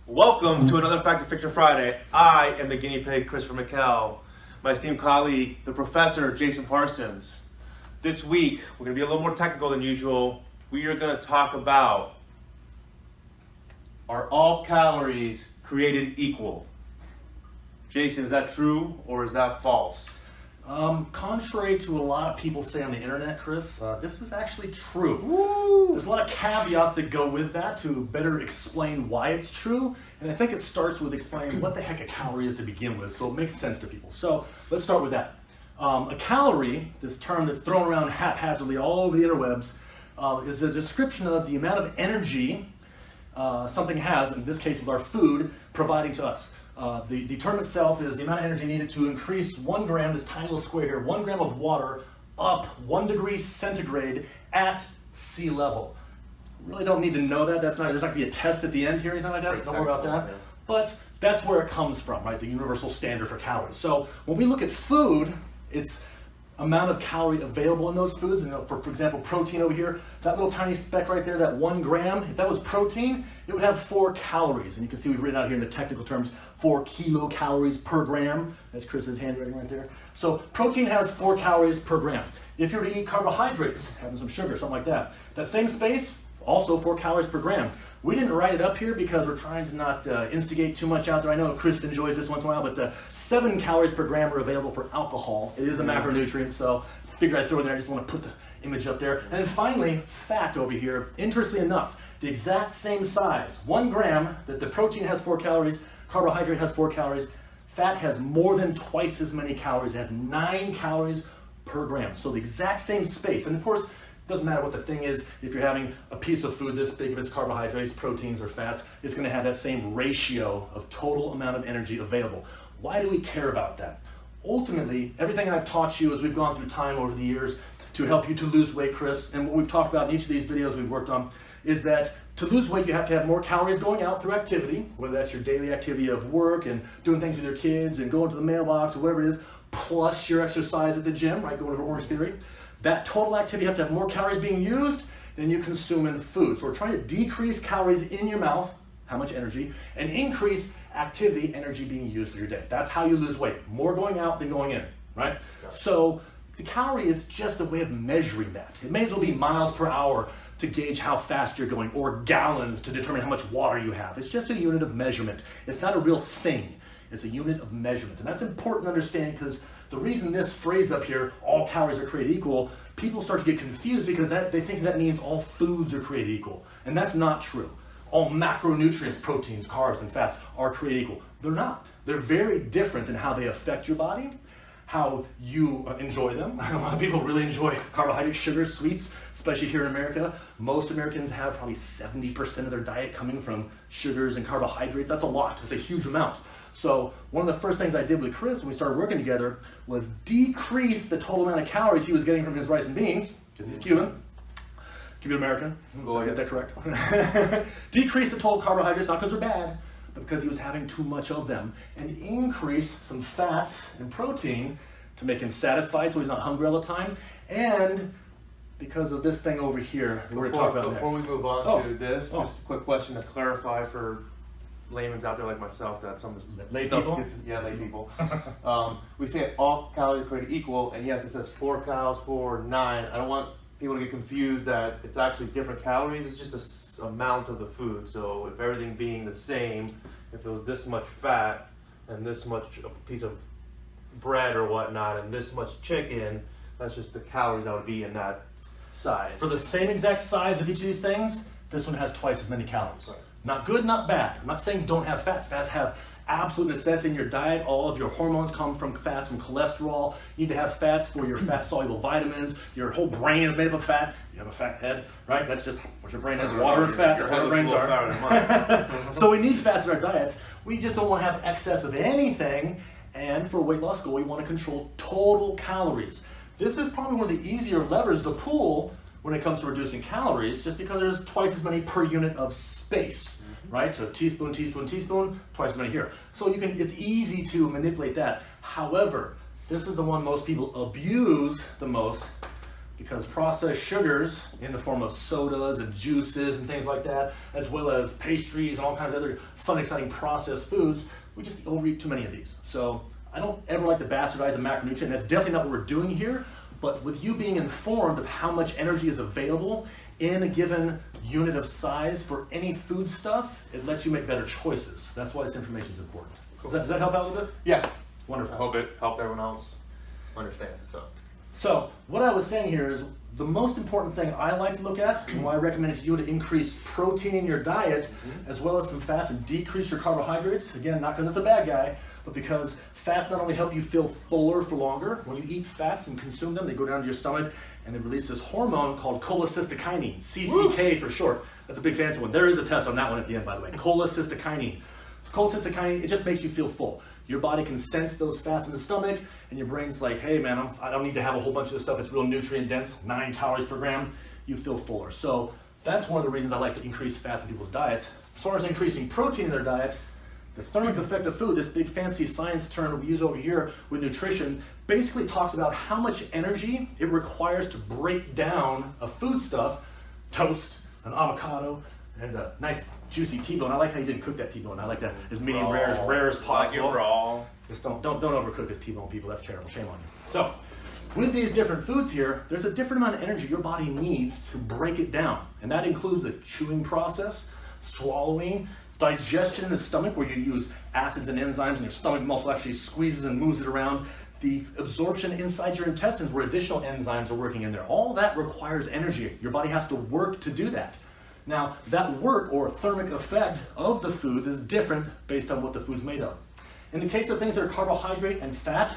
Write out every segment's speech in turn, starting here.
Welcome to another Fact or Fiction Friday. I am the guinea pig, Christopher McKell. My esteemed colleague, the professor, Jason Parsons. This week, we're going to be a little more technical than usual. We are going to talk about, are all calories created equal? Jason, is that true or is that false? Contrary to what a lot of people say on the internet, Chris, this is actually true. Woo! There's a lot of caveats that go with that to better explain why it's true, and I think it starts with explaining what the heck a calorie is to begin with, so it makes sense to people. So let's start with that. A calorie, this term that's thrown around haphazardly all over the interwebs, is a description of the amount of energy something has, in this case with our food, providing to us. The term itself is the amount of energy needed to increase 1 gram, this tiny little square here, 1 gram of water up 1 degree centigrade at sea level. Really don't need to know that. There's not going to be a test at the end here, anything like that, so don't worry about that. But that's where it comes from, right? The universal standard for calories. So when we look at food, it's amount of calorie available in those foods. And for example, protein over here, that little tiny speck right there, that 1 gram, if that was protein, it would have 4 calories. And you can see we've written out here in the technical terms, 4 kilocalories per gram. That's Chris's handwriting right there. So protein has 4 calories per gram. If you were to eat carbohydrates, having some sugar, something like that, that same space, also 4 calories per gram. We didn't write it up here because we're trying to not instigate too much out there. I know Chris enjoys this once in a while, but 7 calories per gram are available for alcohol. It is a macronutrient, so I figured I'd throw it in there. I just want to put the image up there. And then finally, fat over here. Interestingly enough, the exact same size, 1 gram, that the protein has 4 calories, carbohydrate has 4 calories, fat has more than twice as many calories. It has 9 calories per gram. So the exact same space. And of course, doesn't matter what the thing is, if you're having a piece of food this big, if it's carbohydrates, proteins, or fats, it's going to have that same ratio of total amount of energy available. Why do we care about that? Ultimately, everything I've taught you as we've gone through time over the years to help you to lose weight, Chris, and what we've talked about in each of these videos we've worked on, is that to lose weight, you have to have more calories going out through activity, whether that's your daily activity of work and doing things with your kids and going to the mailbox or whatever it is, plus your exercise at the gym, right, going over Orange Theory. That total activity has to have more calories being used than you consume in food. So we're trying to decrease calories in your mouth, how much energy, and increase activity, energy being used through your day. That's how you lose weight. More going out than going in, right? Yeah. So the calorie is just a way of measuring that. It may as well be miles per hour to gauge how fast you're going, or gallons to determine how much water you have. It's just a unit of measurement. It's not a real thing. It's a unit of measurement. And that's important to understand because the reason this phrase up here, all calories are created equal, people start to get confused because they think that means all foods are created equal. And that's not true. All macronutrients, proteins, carbs, and fats are created equal. They're not. They're very different in how they affect your body, how you enjoy them. A lot of people really enjoy carbohydrates, sugars, sweets, especially here in America. Most Americans have probably 70% of their diet coming from sugars and carbohydrates. That's a lot. It's a huge amount. So one of the first things I did with Chris when we started working together was decrease the total amount of calories he was getting from his rice and beans, because he's Cuban American. Oh, I get that correct. Decrease the total carbohydrates, not because they're bad, but because he was having too much of them, and increase some fats and protein to make him satisfied so he's not hungry all the time, and because of this thing over here we're going to talk about Before next. we move on to this, just a quick question to clarify for layman's out there like myself that some of this Lay stuff people? gets, yeah, lay people. We say all calories are created equal, and yes, it says 4 calories for 9. I don't want people to get confused that it's actually different calories. It's just a amount of the food. So if everything being the same, if it was this much fat and this much a piece of bread or whatnot and this much chicken, that's just the calories that would be in that size. For the same exact size of each of these things, this one has twice as many calories. Right. Not good, not bad. I'm not saying don't have fats. Fats have absolute necessity in your diet. All of your hormones come from fats, from cholesterol. You need to have fats for your fat-soluble vitamins. Your whole brain is made up of fat. You have a fat head, right? That's just what your brain is, water and fat. That's what our brains are. So we need fats in our diets. We just don't want to have excess of anything. And for weight loss goal, we want to control total calories. This is probably one of the easier levers to pull when it comes to reducing calories, just because there's twice as many per unit of space, right? So teaspoon, teaspoon, teaspoon, twice as many here. So it's easy to manipulate that. However, this is the one most people abuse the most because processed sugars in the form of sodas and juices and things like that, as well as pastries and all kinds of other fun, exciting processed foods, we just overeat too many of these. So I don't ever like to bastardize a macronutrient. That's definitely not what we're doing here. But with you being informed of how much energy is available in a given unit of size for any food stuff, it lets you make better choices. That's why this information is important. Cool. Does that help out a little bit? Yeah. Wonderful. I hope it helped everyone else understand. So what I was saying here is the most important thing I like to look at, and why I recommend it to you, to increase protein in your diet, as well as some fats, and decrease your carbohydrates. Again, not because it's a bad guy, but because fats not only help you feel fuller for longer. When you eat fats and consume them, they go down to your stomach and they release this hormone called cholecystokinine, CCK for short. That's a big fancy one. There is a test on that one at the end, by the way. Cholecystokinine. So cholecystokinine, it just makes you feel full. Your body can sense those fats in the stomach, and your brain's like, hey man, I don't need to have a whole bunch of this stuff that's real nutrient dense, 9 calories per gram. You feel fuller. So that's one of the reasons I like to increase fats in people's diets. As far as increasing protein in their diet, the thermic effect of food, this big fancy science term we use over here with nutrition, basically talks about how much energy it requires to break down a foodstuff, toast, an avocado, and a nice juicy T-bone. I like how you didn't cook that T-bone. I like that as medium rare as possible. Like it raw. Just don't overcook this T-bone, people. That's terrible. Shame on you. So, with these different foods here, there's a different amount of energy your body needs to break it down, and that includes the chewing process, swallowing, digestion in the stomach, where you use acids and enzymes, and your stomach muscle actually squeezes and moves it around. The absorption inside your intestines, where additional enzymes are working in there. All that requires energy. Your body has to work to do that. Now, that work or thermic effect of the foods is different based on what the food's made of. In the case of things that are carbohydrate and fat,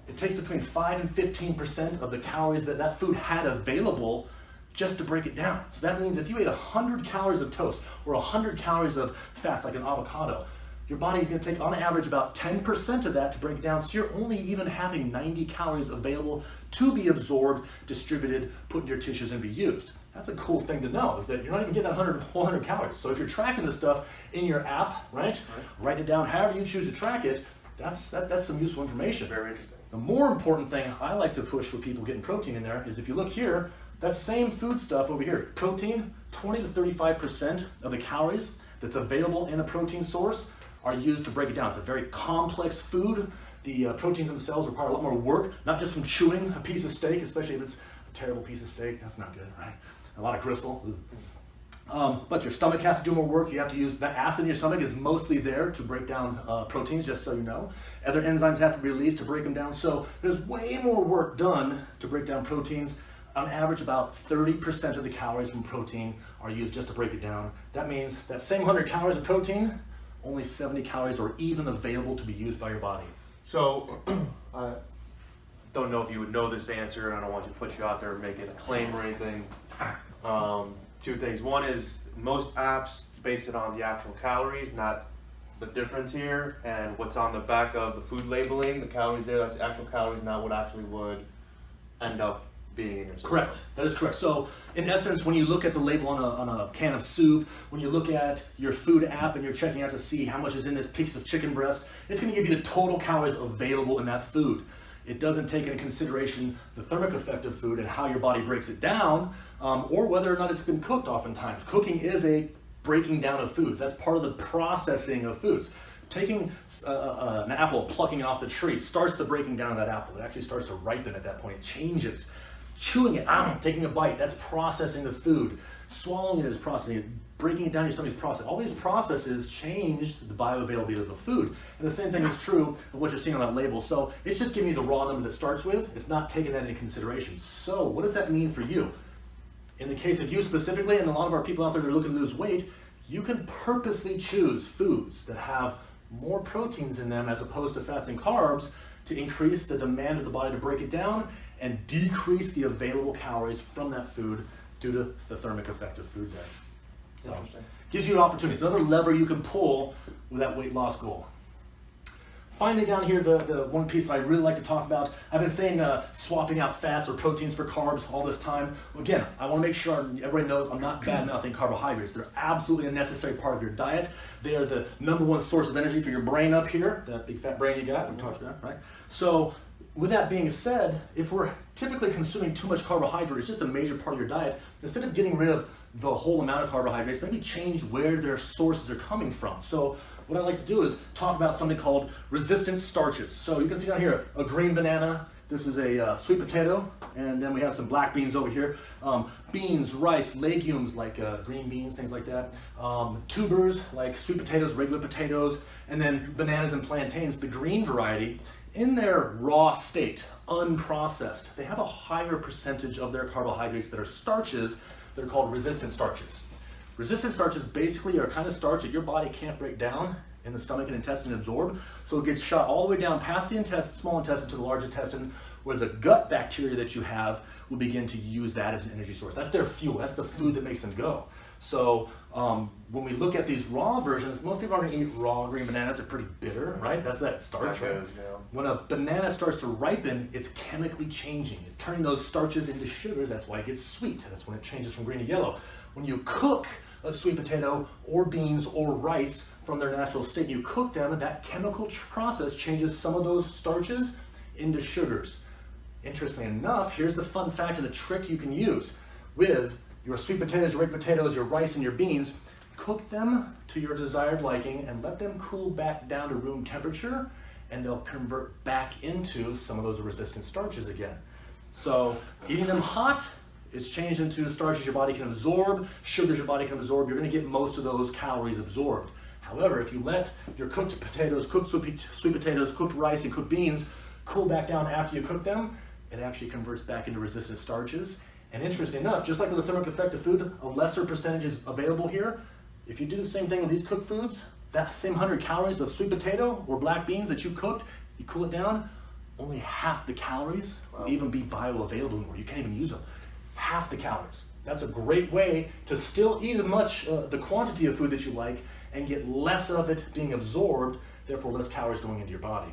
it takes between 5 and 15% of the calories that that food had available just to break it down. So that means if you ate 100 calories of toast or 100 calories of fats like an avocado, your body is going to take on average about 10% of that to break it down. So you're only even having 90 calories available to be absorbed, distributed, put in your tissues and be used. That's a cool thing to know, is that you're not even getting 100 calories. So if you're tracking this stuff in your app, right? Write it down however you choose to track it. That's some useful information. Very interesting. The more important thing I like to push for people getting protein in there is, if you look here, that same food stuff over here, protein, 20 to 35% of the calories that's available in a protein source are used to break it down. It's a very complex food. The proteins themselves require a lot more work, not just from chewing a piece of steak, especially if it's a terrible piece of steak. That's not good, right? A lot of gristle. But your stomach has to do more work. You have to use the acid in your stomach is mostly there to break down proteins, just so you know. Other enzymes have to be released to break them down. So there's way more work done to break down proteins. On average, about 30% of the calories from protein are used just to break it down. That means that same 100 calories of protein, only 70 calories are even available to be used by your body. So, I don't know if you would know this answer, and I don't want to put you out there and make it a claim or anything. Two things. One is most apps base it on the actual calories, not the difference here, and what's on the back of the food labeling, the calories there, that's the actual calories, not what actually would end up being in your system. Correct. That is correct. So in essence, when you look at the label on a can of soup, when you look at your food app and you're checking out to see how much is in this piece of chicken breast, it's going to give you the total calories available in that food. It doesn't take into consideration the thermic effect of food and how your body breaks it down, or whether or not it's been cooked oftentimes. Cooking is a breaking down of foods. That's part of the processing of foods. Taking an apple, plucking it off the tree, starts the breaking down of that apple. It actually starts to ripen at that point. It changes. Chewing it, taking a bite, that's processing the food. Swallowing it is processing it. Breaking it down in your stomach is processing. All these processes change the bioavailability of the food. And the same thing is true of what you're seeing on that label. So it's just giving you the raw number that starts with. It's not taking that into consideration. So what does that mean for you? In the case of you specifically, and a lot of our people out there that are looking to lose weight, you can purposely choose foods that have more proteins in them as opposed to fats and carbs to increase the demand of the body to break it down and decrease the available calories from that food due to the thermic effect of food there. So gives you an opportunity. It's another lever you can pull with that weight loss goal. Finally, down here, the one piece that I really like to talk about, I've been saying swapping out fats or proteins for carbs all this time. Again, I want to make sure everybody knows I'm not bad-mouthing carbohydrates. They're absolutely a necessary part of your diet. They are the #1 source of energy for your brain up here, that big fat brain you got, we talked about, right? So with that being said, if we're typically consuming too much carbohydrate, it's just a major part of your diet, instead of getting rid of the whole amount of carbohydrates, maybe change where their sources are coming from. So what I like to do is talk about something called resistant starches. So you can see down here a green banana. This is a sweet potato, and then we have some black beans over here. Beans, rice, legumes like green beans, things like that. Tubers like sweet potatoes, regular potatoes, and then bananas and plantains, the green variety. In their raw state, unprocessed, they have a higher percentage of their carbohydrates that are starches that are called resistant starches. Resistant starches basically are kind of starch that your body can't break down in the stomach and intestine and absorb, so it gets shot all the way down past the intestine, small intestine to the large intestine, where the gut bacteria that you have will begin to use that as an energy source. That's their fuel, that's the food that makes them go. So when we look at these raw versions, most people aren't going to eat raw green bananas. They're pretty bitter, right? That's that starch. Right? When a banana starts to ripen, it's chemically changing. It's turning those starches into sugars. That's why it gets sweet. That's when it changes from green to yellow. When you cook a sweet potato or beans or rice from their natural state, you cook them, and that chemical process changes some of those starches into sugars. Interestingly enough, here's the fun fact and the trick you can use with your sweet potatoes, your baked potatoes, your rice, and your beans. Cook them to your desired liking and let them cool back down to room temperature, and they'll convert back into some of those resistant starches again. So eating them hot is changed into starches your body can absorb, sugars your body can absorb. You're going to get most of those calories absorbed. However, if you let your cooked potatoes, cooked sweet potatoes, cooked rice, and cooked beans cool back down after you cook them, it actually converts back into resistant starches. And interesting enough, just like with the thermic effect of food, a lesser percentage is available here. If you do the same thing with these cooked foods, that same 100 calories of sweet potato or black beans that you cooked, you cool it down, only half the calories will even be bioavailable anymore. You can't even use them. Half the calories. That's a great way to still eat as much, the quantity of food that you like, and get less of it being absorbed, therefore less calories going into your body.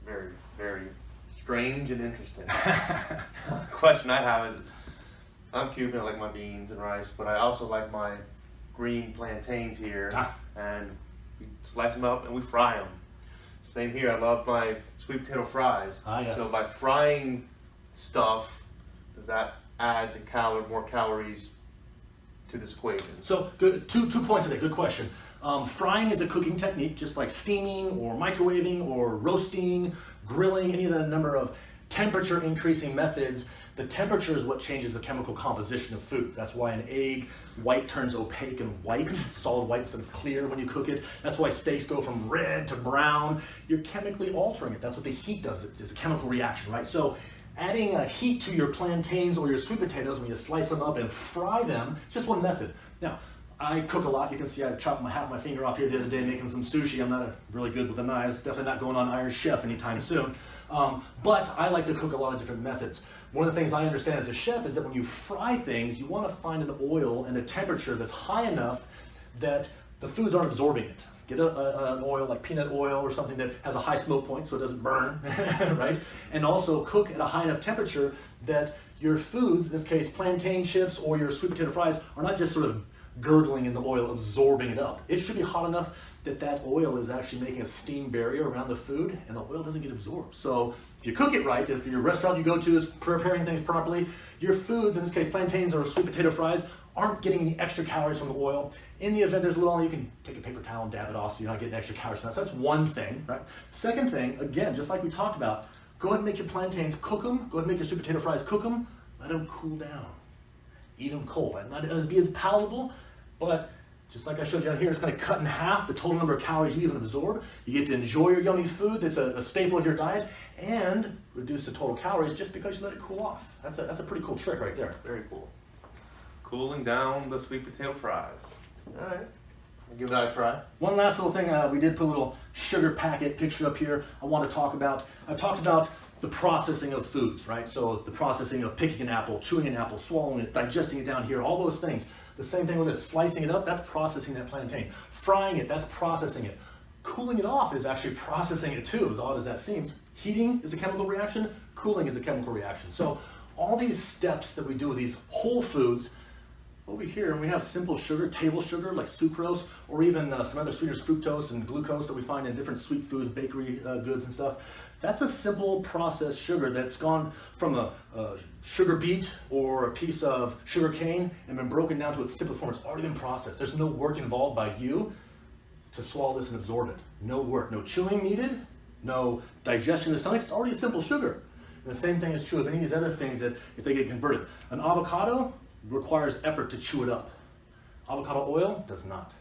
Very, very strange and interesting. Question I have is, I'm Cuban, I like my beans and rice, but I also like my green plantains here, and we slice them up and we fry them. Same here, I love my sweet potato fries. Yes. So by frying stuff, does that add more calories to this equation? So good, two points of that, good question. Frying is a cooking technique, just like steaming or microwaving or roasting, grilling, any of the number of temperature increasing methods. The temperature is what changes the chemical composition of foods. That's why an egg white turns opaque and white, solid white instead of clear when you cook it. That's why steaks go from red to brown. You're chemically altering it. That's what the heat does. It's a chemical reaction, right? So adding a heat to your plantains or your sweet potatoes when you slice them up and fry them, it's just one method. Now, I cook a lot. You can see I chopped half my finger off here the other day making some sushi. I'm not really good with the knives. Definitely not going on Iron Chef anytime soon. But I like to cook a lot of different methods. One of the things I understand as a chef is that when you fry things, you want to find an oil and a temperature that's high enough that the foods aren't absorbing it. Get an oil like peanut oil or something that has a high smoke point so it doesn't burn, right? And also cook at a high enough temperature that your foods, in this case plantain chips or your sweet potato fries, are not just sort of gurgling in the oil, absorbing it up. It should be hot enough that that oil is actually making a steam barrier around the food and the oil doesn't get absorbed. So if you cook it right, if your restaurant you go to is preparing things properly, your foods, in this case plantains or sweet potato fries, aren't getting any extra calories from the oil. In the event there's a little, you can take a paper towel and dab it off so you're not getting extra calories from that. So that's one thing, right? Second thing, again, just like we talked about, go ahead and make your plantains, cook them. Go ahead and make your sweet potato fries, cook them. Let them cool down. Eat them cold. It might not be as palatable, but just like I showed you out here, it's going to cut in half the total number of calories you even absorb. You get to enjoy your yummy food that's a staple of your diet and reduce the total calories just because you let it cool off. That's a pretty cool trick right there. Very cool. Cooling down the sweet potato fries. All right. I'll give that a try. One last little thing, we did put a little sugar packet picture up here I want to talk about. I've talked about the processing of foods, right? So the processing of picking an apple, chewing an apple, swallowing it, digesting it down here, all those things. The same thing with this, slicing it up, that's processing that plantain. Frying it, that's processing it. Cooling it off is actually processing it too, as odd as that seems. Heating is a chemical reaction, cooling is a chemical reaction. So all these steps that we do with these whole foods, over here we have simple sugar, table sugar like sucrose, or even some other sweeteners, fructose and glucose that we find in different sweet foods, bakery goods and stuff. That's a simple processed sugar that's gone from a sugar beet or a piece of sugar cane and been broken down to its simplest form. It's already been processed. There's no work involved by you to swallow this and absorb it. No work, no chewing needed, no digestion in the stomach. It's already a simple sugar. And the same thing is true of any of these other things that if they get converted. An avocado requires effort to chew it up. Avocado oil does not.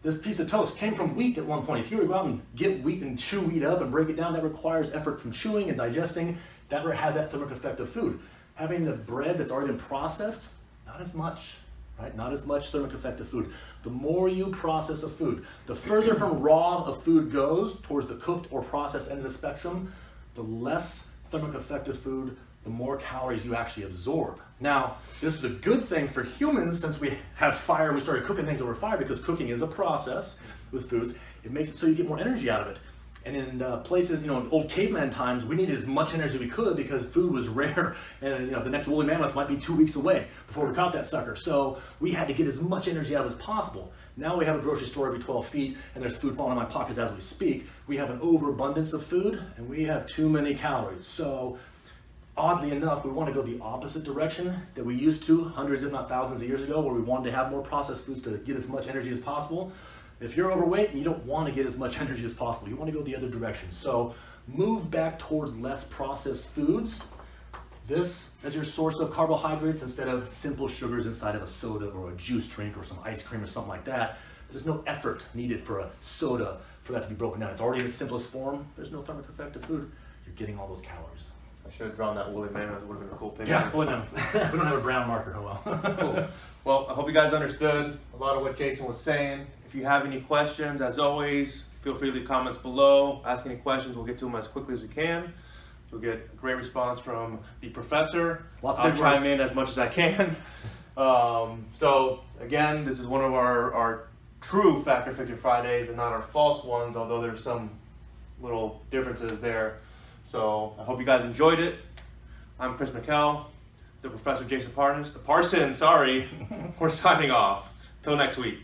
This piece of toast came from wheat at one point. If you were to go out and get wheat and chew wheat up and break it down, that requires effort from chewing and digesting. That has that thermic effect of food. Having the bread that's already been processed, not as much, right? Not as much thermic effect of food. The more you process a food, the further from raw a food goes towards the cooked or processed end of the spectrum, the less thermic effect of food, the more calories you actually absorb. Now, this is a good thing for humans since we have fire, we started cooking things over fire because cooking is a process with foods. It makes it so you get more energy out of it. And in places, in old caveman times, we needed as much energy as we could because food was rare and the next woolly mammoth might be 2 weeks away before we caught that sucker. So we had to get as much energy out as possible. Now we have a grocery store every 12 feet and there's food falling in my pockets as we speak. We have an overabundance of food and we have too many calories. So oddly enough, we want to go the opposite direction that we used to hundreds if not thousands of years ago, where we wanted to have more processed foods to get as much energy as possible. If you're overweight and you don't want to get as much energy as possible, you want to go the other direction. So move back towards less processed foods. This as your source of carbohydrates instead of simple sugars inside of a soda or a juice drink or some ice cream or something like that. There's no effort needed for a soda for that to be broken down. It's already in its simplest form. There's no thermic effect of food. You're getting all those calories. I should have drawn that woolly mammoth. It would have been a cool picture. Yeah, well, no. We don't have a brown marker. Oh well. Cool. Well, I hope you guys understood a lot of what Jason was saying. If you have any questions, as always, feel free to leave comments below. Ask any questions. We'll get to them as quickly as we can. You'll get a great response from the professor. Lots of I'll big chime words. in as much as I can. So again, this is one of our true Factor Fiction Fridays and not our false ones, although there's some little differences there. So I hope you guys enjoyed it. I'm Chris McKell, the Professor Jason Parsons. We're signing off. Till next week.